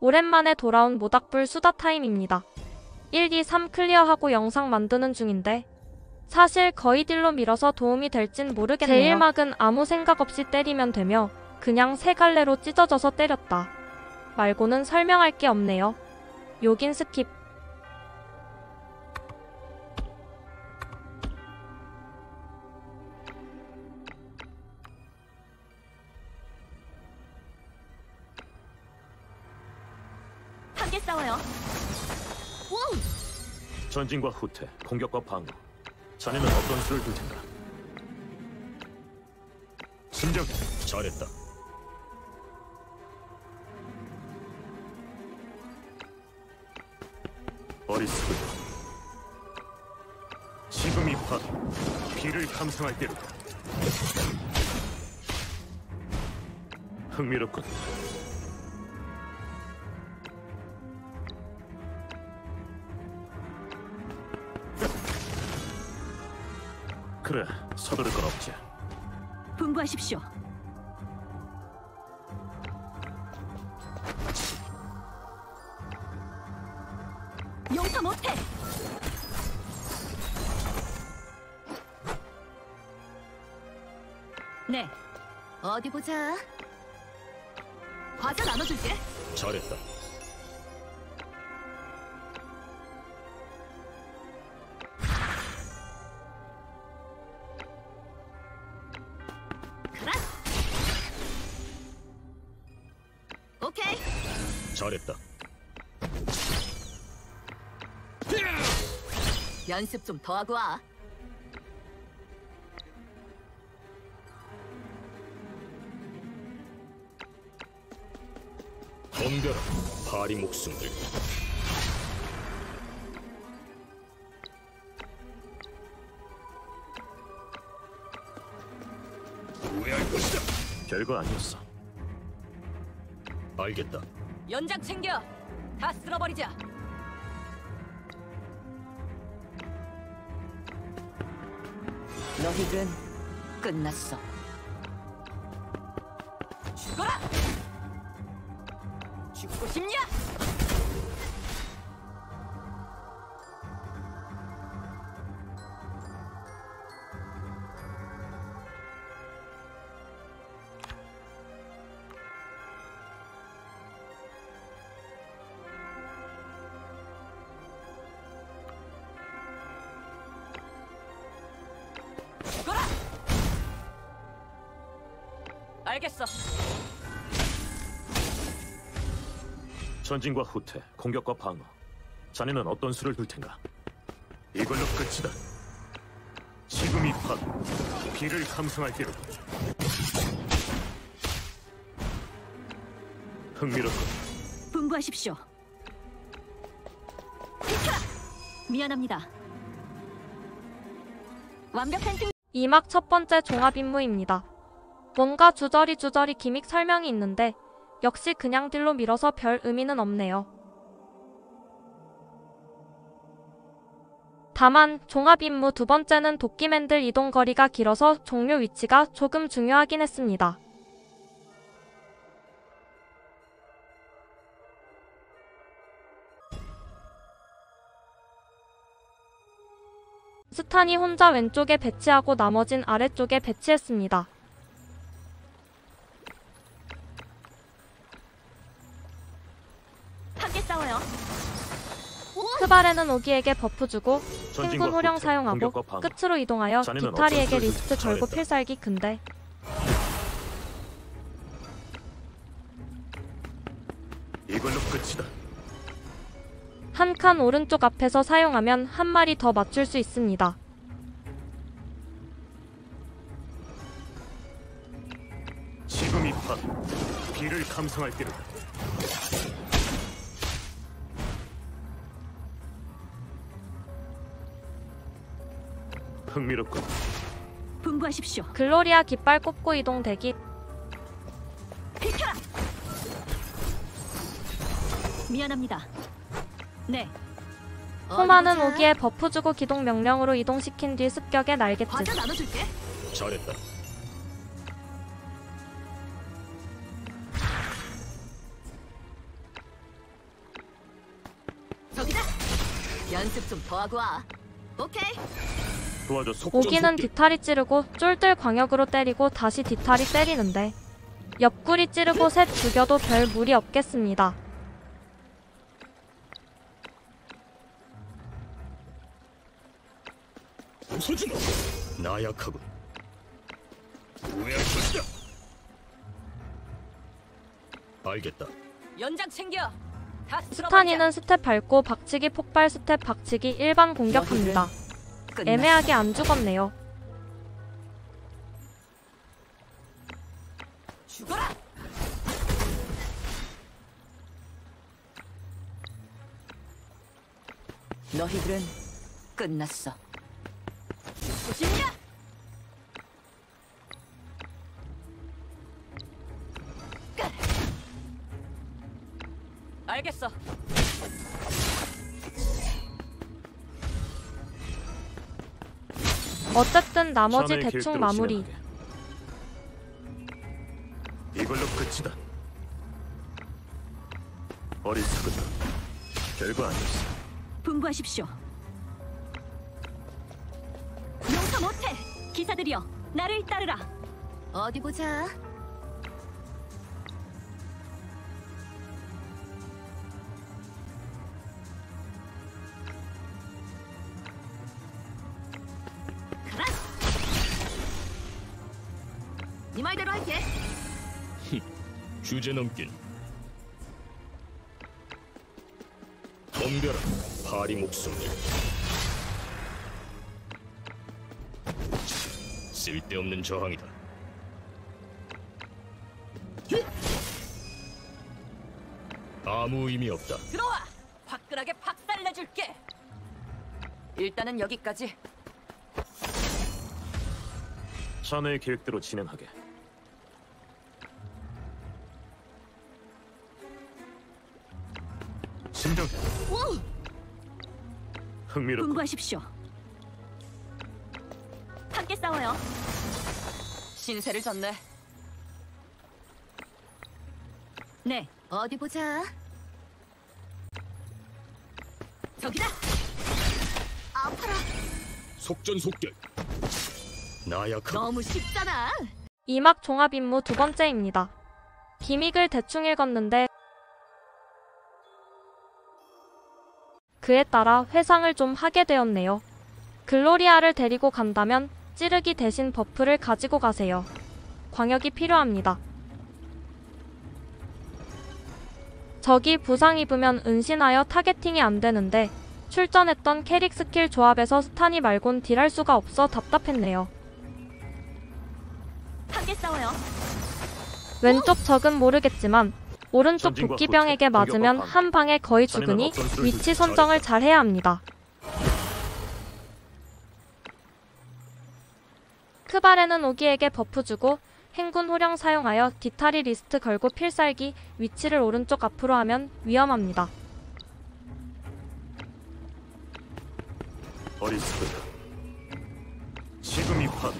오랜만에 돌아온 모닥불 수다 타임입니다. 1, 2, 3 클리어하고 영상 만드는 중인데 사실 거의 딜로 밀어서 도움이 될진 모르겠네요. 제1막은 아무 생각 없이 때리면 되며 그냥 세 갈래로 찢어져서 때렸다 말고는 설명할 게 없네요. 요긴 스킵. 함께 싸워요. 와우! 전진과 후퇴, 공격과 방어. 자네는 어떤 수를 둘 텐가? 진정. 잘했다. 어리석은. 지금이 바로 비를 감상할 때로다. 흥미롭군. 그래, 서두를 건 없지. 분부하십시오. 용서 못해. 네. 어디 보자. 과자 나눠줄게. 잘했다. 오케이. 잘했다. 연습 좀 더 하고 와. 덤벼라, 파리 목숨들. 후회할 것이다. 별거 아니었어. 알겠다. 연장 챙겨. 다 쓸어버리자. 너희들은 끝났어. 죽어라! 죽고 싶냐? 죽어라! 알겠어. 전진과 후퇴, 공격과 방어. 자네는 어떤 수를 둘 텐가? 이걸로 끝이다. 지금이 바로 비를 감상할 때로다. 흥미롭군. 분부하십시오. 비켜라! 미안합니다. 완벽한 승. 2막 첫 번째 종합 임무입니다. 뭔가 주저리 기믹 설명이 있는데 역시 그냥 딜로 밀어서 별 의미는 없네요. 다만 종합 임무 두 번째는 도끼맨들 이동 거리가 길어서 종료 위치가 조금 중요하긴 했습니다. 스탄이 혼자 왼쪽에 배치하고 나머진 아래쪽에 배치했습니다. 함께 싸워요. 크바레는 오기에게 버프 주고 전진과 행군 호령 후퇴, 사용하고 공격과 방어. 끝으로 이동하여 자네는 빅타리에게 어떤 수를 리스트 걸고 잘했다. 필살기. 근데 이걸로 끝이다. 한 칸 오른쪽 앞에서 사용하면 한 마리 더 맞출 수 있습니다. 지금이 바로 비를 감상할 때로다. 흥미롭군. 분부하십시오. 글로리아 깃발 꼽고 이동 대기. 비켜라! 미안합니다. 네. 포마는 어디 보자. 오기에 버프 주고 기동 명령으로 이동시킨 뒤 습격에 날개짓. 과자 나눠줄게. 잘했다. 연습 좀 더 하고 와. 오케이. 도와줘 속전 오기는 속결. 뒤탈이 찌르고 쫄들 광역으로 때리고 다시 뒤탈이 때리는데 옆구리 찌르고 셋 죽여도 별 무리 없겠습니다. 부서지마. 나약하군. 후회할 것이다. 알겠다. 연장 챙겨. 다 스타니는 스텝 밟고 박치기 폭발 스텝 박치기 일반 공격합니다. 애매하게 안 죽었네요. 죽어라. 너희들은 끝났어. 조심이야. 알겠어. 어쨌든 나머지 자네의 대충 계획대로 마무리. 진행하게. 이걸로 끝이다. 어리석은 놈. 별거 아니었어. 분부하십시오. 용서 못해. 기사들이여, 나를 따르라. 어디 보자. 가라. 네 말대로 할게. 주제 넘긴. 덤벼라, 파리 목숨을. 쓸데없는 저항이다. 아무 의미 없다. 들어와. 화끈하게 박살내줄게. 일단은 여기까지. 자네의 계획대로 진행하게. 진정해. 흥미롭고 분부하십시오. 함께 싸워요. 신세를 졌네. 네. 어디 보자. 저기다. 아파라. 속전속결. 나약하고 너무 쉽잖아. 이막 종합 임무 두 번째입니다. 기믹을 대충 읽었는데 그에 따라 회상을 좀 하게 되었네요. 글로리아를 데리고 간다면 찌르기 대신 버프를 가지고 가세요. 광역이 필요합니다. 적이 부상 입으면 은신하여 타겟팅이 안 되는데 출전했던 캐릭 스킬 조합에서 스타니 말곤 딜할 수가 없어 답답했네요. 함께 싸워요. 왼쪽 적은 모르겠지만 오른쪽 전진과 도끼병에게 후퇴, 맞으면 공격과 한 방에 거의 자네는 죽으니 어떤 수를 위치 둘지 선정을 잘했다. 잘 해야 합니다. 크바레는 오기에게 버프 주고 행군 호령 사용하여 디타리 리스트 걸고 필살기 위치를 오른쪽 앞으로 하면 위험합니다. 어리석은 지금 이 판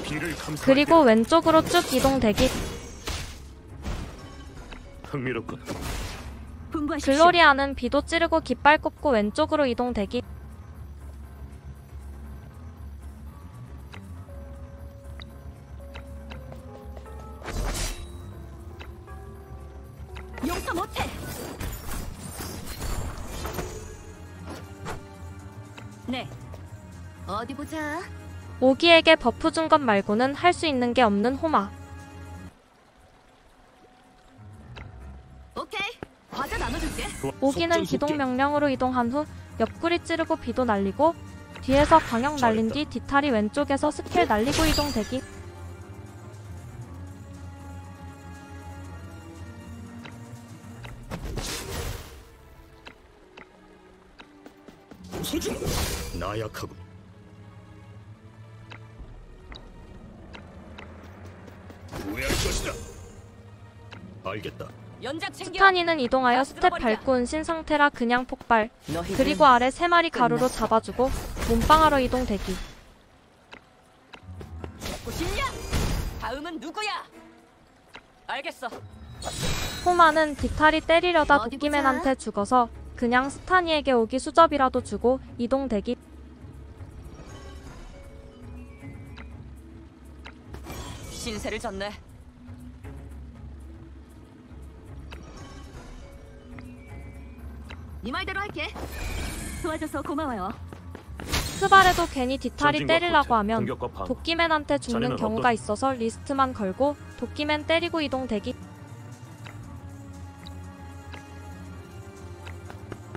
비를 감상할 그리고 때다. 왼쪽으로 쭉 이동되기. 흥미롭군. 분부하십시오. 글로리아는 비도 찌르고 깃발 꽂고 왼쪽으로 이동되기. 용서 못해. 네. 어디 보자. 오기에게 버프 준 것 말고는 할 수 있는 게 없는 호마. 오케이. 과자 나눠줄게. 오기는 기동 명령으로 이동한 후 옆구리 찌르고 비도 날리고 뒤에서 광역 날린 뒤 디탈이 왼쪽에서 스킬 날리고 이동되기. 부서지마. 나약하군. 후회할 것이다. 알겠다. 연장 챙겨. 스타니는 이동하여 스텝 밟고 은신 상태라 그냥 폭발. 너희들은 그리고 아래 3마리 가루로 끝났어. 잡아주고 몸빵하러 이동되기. 죽고 싶냐? 다음은 누구야? 알겠어. 호마는 디탈이 때리려다 어디 도끼맨한테 죽어서 그냥 스타니에게 오기 수접이라도 주고 이동 대기. 신세를 졌네. 네 말대로 할게. 도와줘서 고마워요. 크발에도 괜히 디탈이 전진과 때리려고 후퇴, 하면 공격과 방어. 도끼맨한테 죽는 자네는 경우가 어떤- 있어서 리스트만 걸고 도끼맨 때리고 이동 대기.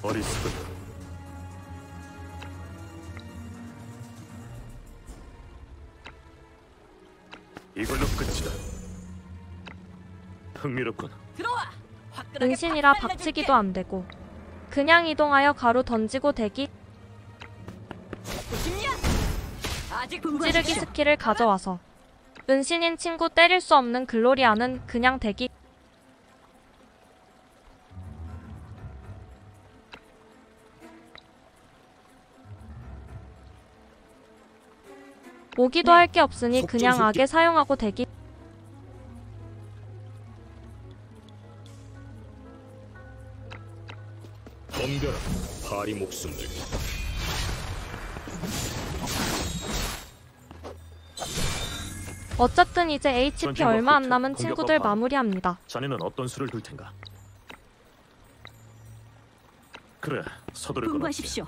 어리석은 이걸로 끝이다. 흥미롭군. 들어와. 화끈하게 은신이라 팍 박치기도 안 되고 그냥 이동하여 가루 던지고 대기. 보십냐? 아직 찌르기 스킬을 가져와서 은신인 친구 때릴 수 없는 글로리아는 그냥 대기. 오기도 네. 할 게 없으니 그냥 속전속결. 악에 사용하고 대기. 덤벼라, 파리 목숨들. 어쨌든 이제 HP 전진과 얼마 안 후퇴, 남은 공격과 친구들 방어. 마무리합니다. 자네는 어떤 수를 둘 텐가? 그래, 서두를 건 없지. 분부하십시오.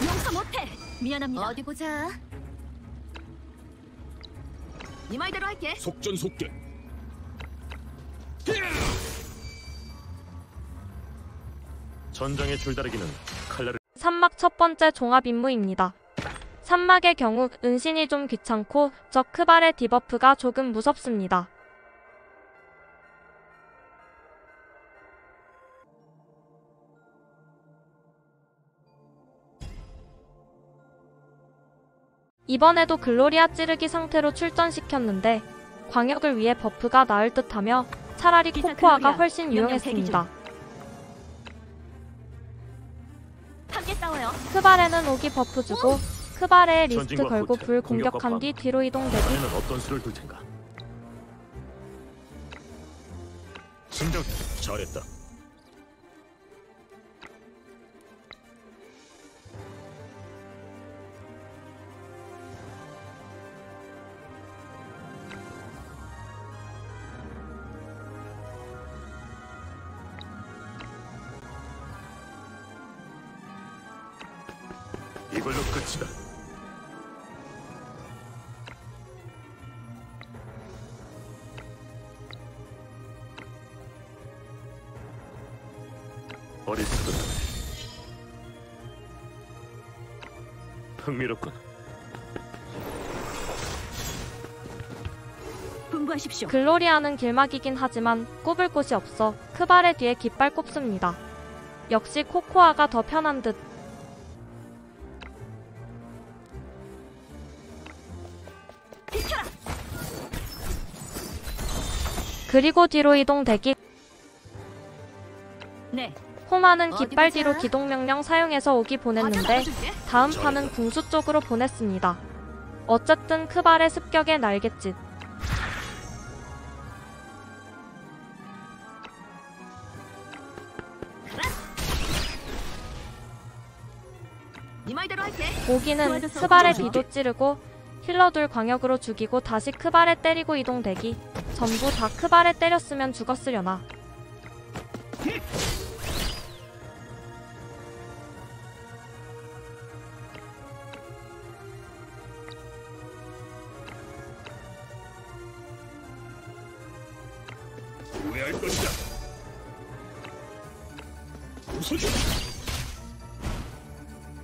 용서 못해. 미안합니다. 어디 보자. 네 말대로 할게. 속전속결. 전장의 줄다리기는 칼날을 산막 첫 번째 종합 임무입니다. 산막의 경우 은신이 좀 귀찮고 적 크발의 디버프가 조금 무섭습니다. 이번에도 글로리아 찌르기 상태로 출전시켰는데 광역을 위해 버프가 나을 듯하며 차라리 기사 코코아가 글로리아, 훨씬 명령 유용했습니다. 함께 싸워요. 크발에는 오기 버프 주고 크발에 리스트 전진과 걸고 후퇴, 불 공격과 공격한 뒤 방어. 뒤로 이동되기. 자네는 어떤 수를 둘 텐가? 진정. 잘했다. 이걸로 끝이다. 어리석은 흥미롭군. 분부하십시오. 글로리아는 길막이긴 하지만 꼽을 곳이 없어 크발의 뒤에 깃발 꼽습니다. 역시 코코아가 더 편한 듯. 비켜라. 그리고 뒤로 이동 대기. 네. 호마는 어디 깃발 보자. 뒤로 기동 명령 사용해서 오기 보냈는데 나눠줄게. 다음 판은 궁수 쪽으로 보냈습니다. 어쨌든 크발의 습격에 날갯짓. 네 말대로 할게. 오기는 도와줘서 크발의 고마워. 뒤도 찌르고 힐러둘 광역으로 죽이고 다시 크발에 때리고 이동 대기. 전부 다 크발에 때렸으면 죽었으려나. 후회할 것이다. 웃어줘.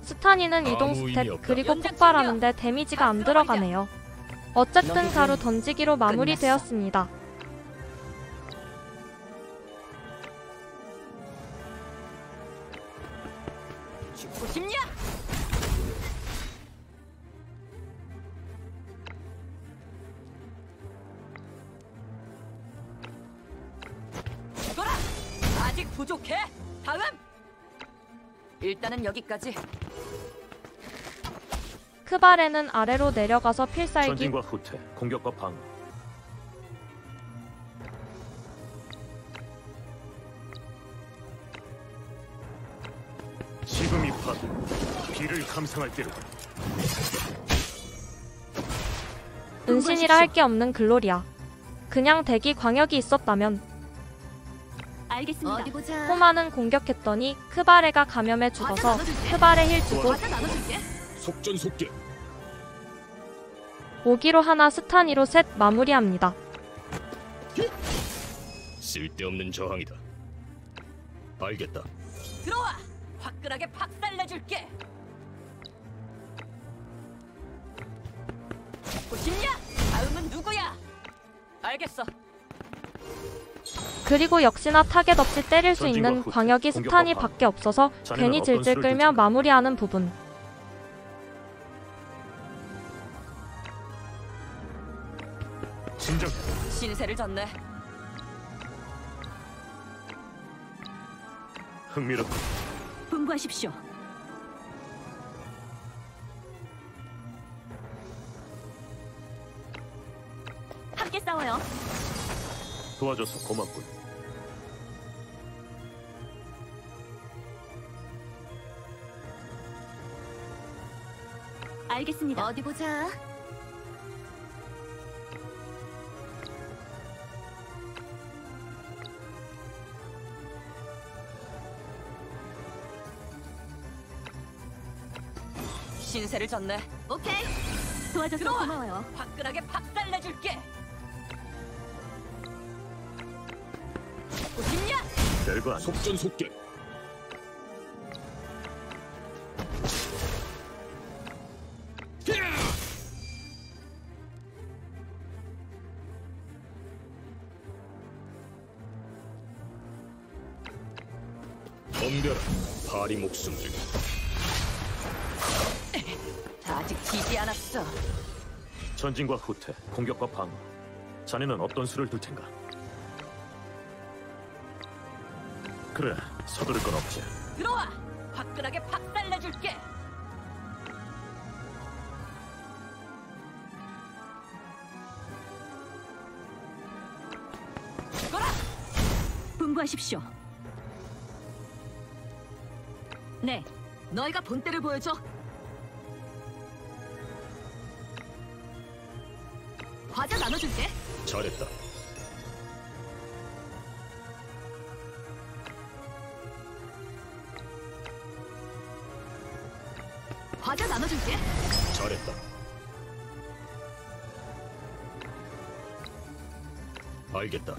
스타니는 이동 아무 의미 스텝 없다. 그리고 연장 폭발하는데 데미지가 안 들어가네요. 어쨌든 가루 던지기로 마무리되었습니다. 죽고 싶냐? 죽어라! 아직 부족해. 다음. 일단은 여기까지. 크바레는 아래로 내려가서 필살기. 전진과 후퇴, 공격과 방어. 지금 이 판, 비를 감상할 때로. 은신이라 할 게 없는 글로리아. 그냥 대기 광역이 있었다면 알겠습니다. 어디 보자. 호마는 공격했더니 크바레가 감염에 죽어서 크바레 힐 주고 과자 나눠줄게. 속전속결. 오기로 하나 스타니로 셋 마무리합니다. 쓸데없는 저항이다. 알겠다. 들어와. 화끈하게 박살내줄게. 죽고 싶냐? 다음은 누구야? 알겠어. 그리고 역시나 타겟 없이 때릴 수 있는 후퇴, 광역이 공격과 스타니 방어. 밖에 없어서 자네는 괜히 어떤 질질 수를 끌며 둘 텐가? 마무리하는 부분. 진정. 신세를 졌네. 흥미롭군. 분부하십시오. 함께 싸워요. 도와줘서 고맙군. 알겠습니다. 어디 보자. 신세를 졌네. 오케이. 도와줘서 들어와. 고마워요. 화끈하게 박살내줄게. 죽고 싶냐? 별거 아니야. 속전속결. 덤벼라, 파리 목숨들. 아직 지지 않았어. 전진과 후퇴, 공격과 방어. 자네는 어떤 수를 둘 텐가? 그래, 서두를 건 없지. 들어와. 화끈하게 박살내줄게. 죽어라. 분부하십시오. 네, 너희가 본때를 보여줘. 과자 나눠줄게. 잘했다. 과자 나눠줄게. 잘했다. 알겠다.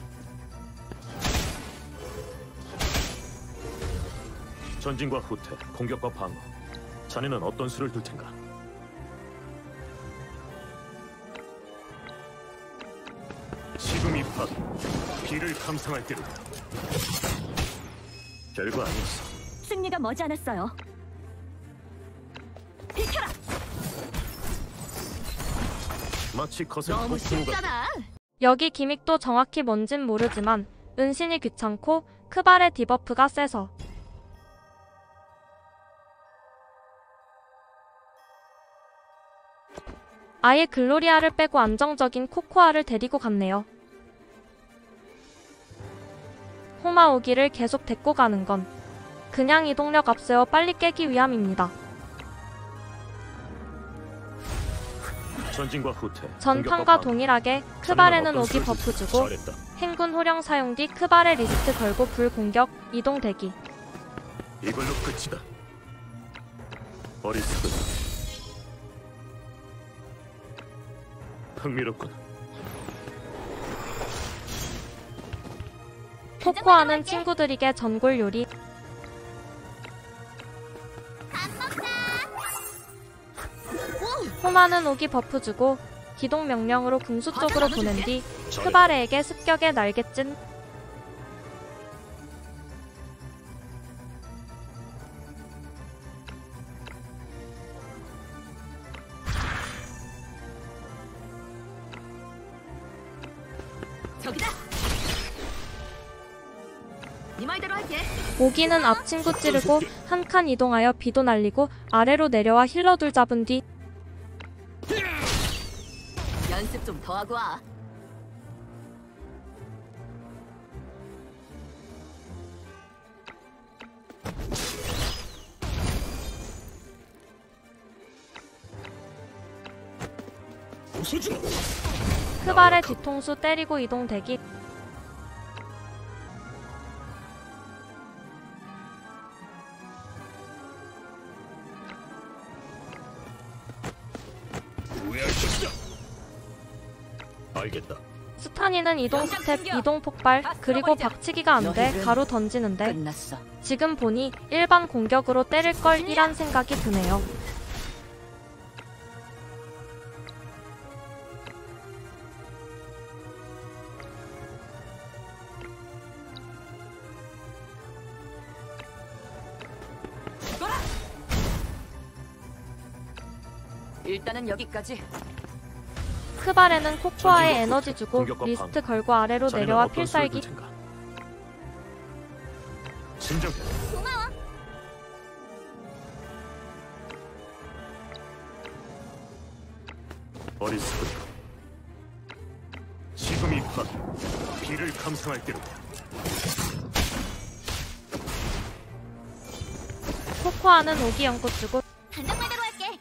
전진과 후퇴, 공격과 방어. 자네는 어떤 수를 둘 텐가? 지금 이 판, 비를 감상할 때로. 별거 아니었어. 승리가 머지않았어요. 비켜라. 마치 거센 너무 폭풍우가. 쉽잖아. 여기 기믹도 정확히 뭔진 모르지만 은신이 귀찮고 크발의 디버프가 세서 아예 글로리아를 빼고 안정적인 코코아를 데리고 갔네요. 호마 오기를 계속 데리고 가는 건 그냥 이동력 앞세워 빨리 깨기 위함입니다. 전진과 후퇴. 전판과 공격과 방어. 동일하게 크발에는 어떤 오기 수를 버프 둘 주고 잘했다. 행군 호령 사용 뒤 크발의 리스트 걸고 불공격 이동 대기. 이걸로 끝이다. 어리석은. 흥미롭군. 코코아는 친구들에게 전골 요리. 호마는 오기 버프 주고 기동 명령으로 궁수 쪽으로 보낸 뒤 크바레에게 습격의 날개찐. 저기다. 네 말대로 할게. 오기는 앞 친구 찌르고 한 칸 이동하여 비도 날리고 아래로 내려와 힐러둘 잡은 뒤 연습 좀 더 하고 와. 부숴주마. 크발의 뒤통수 때리고 이동 대기. 후회할 것이다. 알겠다. 스타니는 이동 스텝, 이동 폭발, 그리고 박치기가 안 돼 가루 던지는데 끝났어. 지금 보니 일반 공격으로 때릴 걸 이란 생각이 드네요. 일단은 여기까지. 크발에는 코코아에 전진과 에너지 주고 공격과 리스트 방어. 걸고 아래로 자네는 내려와 어떤 수를 필살기. 둘 텐가? 진정해. 어리석은 지금 이 판 비를 감상할 때로 코코아는 오기 연꽃 주고 단장말대로 할게.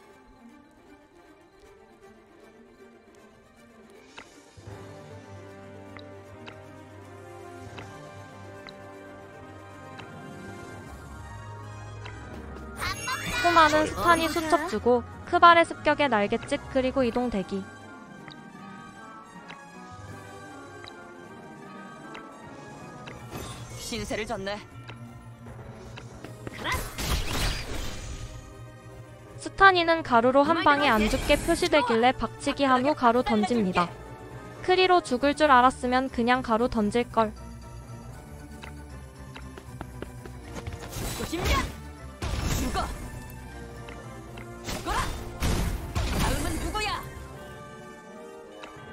코마는 스타니 수첩 주고 크발의 습격에 날갯짓 그리고 이동 대기. 신세를 졌네. 스타니는 가루로 한 방에 안 죽게 표시되길래 박치기 한 후 가루 던집니다. 크리로 죽을 줄 알았으면 그냥 가루 던질걸. 조심냐? 죽어. 죽어라. 다음은 누구야?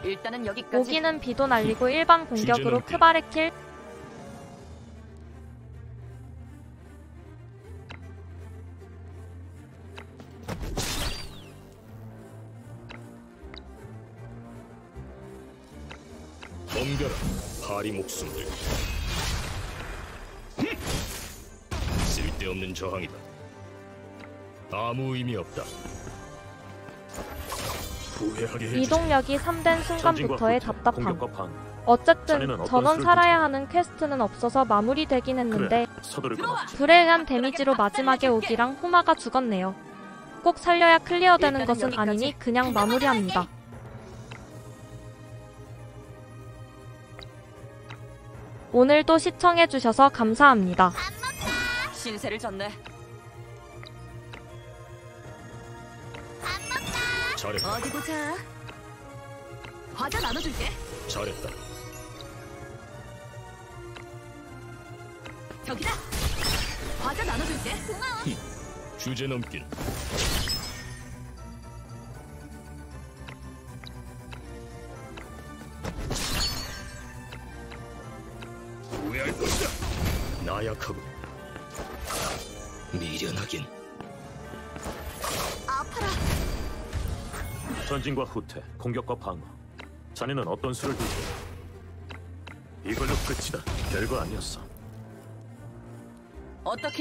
일단은 여기까지. 오기는 비도 날리고 일반 공격으로 주제넘기. 크발의 킬. 덤벼라. 파리 목숨들. 쓸데없는 저항이다. 아무 의미 없다. 후회하게 해주지. 이동력이 3된 순간부터의 답답함. 공격과 방어. 어쨌든 자네는 어떤 전원 수를 살아야 둘 하는 퀘스트는 없어서 마무리되긴 했는데 그래, 서두를 것 없지. 불에 의한 데미지로 마지막에 오기랑 호마가 죽었네요. 꼭 살려야 클리어되는 일단은 것은 여기까지. 아니니 그냥 마무리합니다. 오늘도 시청해주셔서 감사합니다. 신세를 졌네. 잘했다. 어디 보자. 과자 나눠줄게. 잘했다. 저기다. 과자 나눠줄게. 고마워. 주제 넘긴. 후회할 것이다. 나약하고 미련하긴. 아파라. 전진과 후퇴, 공격과 방어. 자네는 어떤 수를 둘 텐가? 이걸로 끝이다. 별거 아니었어. 어떻게